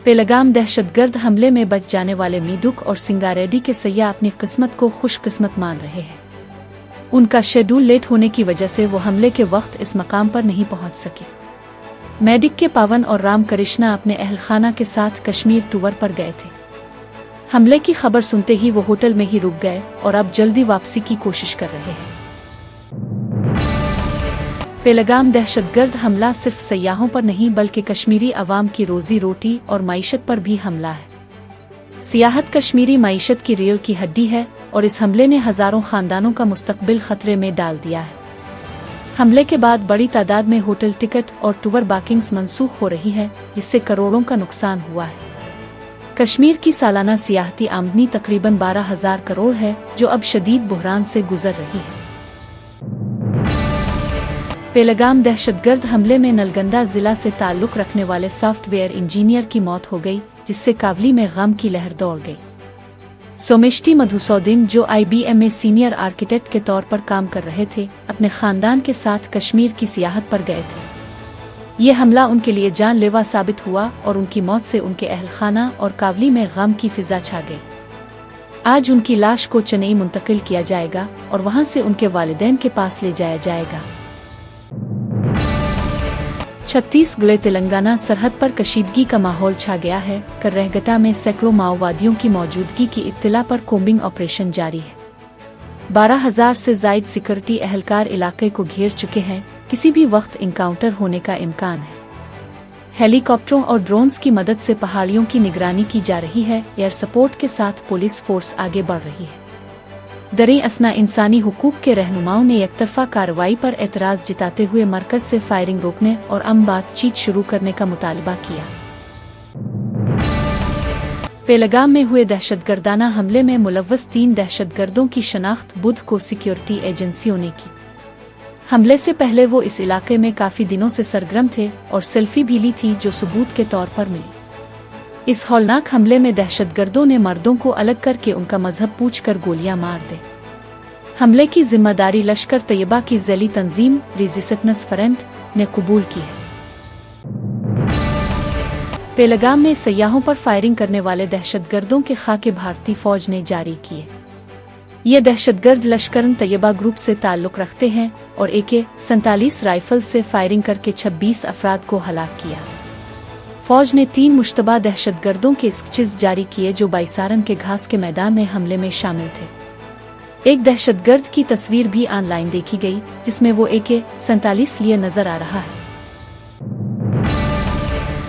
पेलगाम दहशतगर्द हमले में बच जाने वाले मीदुक और सिंगारेड्डी के सैया अपनी किस्मत को खुशकिस्मत मान रहे हैं। उनका शेड्यूल लेट होने की वजह से वो हमले के वक्त इस मकाम पर नहीं पहुंच सके। मेडिक के पावन और राम कृष्णा अपने अहलखाना के साथ कश्मीर टूर पर गए थे। हमले की खबर सुनते ही वो होटल में ही रुक गए और अब जल्दी वापसी की कोशिश कर रहे हैं। पेलगाम दहशतगर्द हमला सिर्फ सयाहों पर नहीं बल्कि कश्मीरी अवाम की रोजी रोटी और मईशत पर भी हमला है। सियाहत कश्मीरी मईशत की रीढ़ की हड्डी है और इस हमले ने हजारों खानदानों का मुस्तकबिल खतरे में डाल दिया है। हमले के बाद बड़ी तादाद में होटल टिकट और टूर बुकिंग्स मनसूख हो रही है, जिससे करोड़ों का नुकसान हुआ है। कश्मीर की सालाना सियाहती आमदनी तकरीबन 12,000 करोड़ है, जो अब शदीद बुहरान से गुजर रही है। पेलगाम दहशतगर्द हमले में नलगंदा जिला से ताल्लुक रखने वाले सॉफ्टवेयर इंजीनियर की मौत हो गई, जिससे कावली में गम की लहर दौड़ गई। सोमेश्टी मधुसूदन, जो IBM में सीनियर आर्किटेक्ट के तौर पर काम कर रहे थे, अपने खानदान के साथ कश्मीर की सियाहत पर गए थे। ये हमला उनके लिए जानलेवा साबित हुआ और उनकी मौत से उनके अहलखाना और कावली में गम की फिजा छा गई। आज उनकी लाश को चेन्नई मुंतकिल किया जाएगा और वहां से उनके वालिदैन के पास ले जाया जाएगा। छत्तीसगढ़ तेलंगाना सरहद पर कशीदगी का माहौल छा गया है। कररहगटा में सैकड़ों माओवादियों की मौजूदगी की इत्तला पर कोम्बिंग ऑपरेशन जारी है। 12,000 से जायद सिक्योरिटी एहलकार इलाके को घेर चुके हैं। किसी भी वक्त इनकाउंटर होने का इम्कान है। हेलीकॉप्टरों और ड्रोन्स की मदद से पहाड़ियों की निगरानी की जा रही है। एयर सपोर्ट के साथ पुलिस फोर्स आगे बढ़ रही है। दरी असना इंसानी हुकूक के रहनुमाओं ने एकतरफा कार्रवाई पर एतराज जताते हुए मरकज से फायरिंग रोकने और बातचीत शुरू करने का मुतालबा किया। पेलगाम में हुए दहशतगर्दाना हमले में मुलव्वस 3 दहशतगर्दों की शनाख्त बुध को सिक्योरिटी एजेंसियों ने की। हमले से पहले वो इस इलाके में काफी दिनों से सरगर्म थे और सेल्फी भी ली थी, जो सबूत के तौर पर मिली। इस हौलनाक हमले में दहशतगर्दों ने मर्दों को अलग करके उनका मजहब पूछकर गोलियां मार दी। हमले की जिम्मेदारी लश्कर तैयबा की ज़ैली तंजीम रेजिस्टेंस फ्रंट ने कबूल की है। पेलगाम में सयाहों पर फायरिंग करने वाले दहशतगर्दों के खाके भारतीय फौज ने जारी किए। ये दहशतगर्द लश्कर तैयबा ग्रुप से ताल्लुक रखते हैं और AK-47 राइफल से फायरिंग करके 26 अफराद को हलाक किया। फौज ने 3 मुश्तबा दहशतगर्दों के स्केचेस जारी किए, जो बाईसारन के घास के मैदान में हमले में शामिल थे। एक दहशतगर्द की तस्वीर भी ऑनलाइन देखी गई, जिसमें वो AK-47 लिए नजर आ रहा है।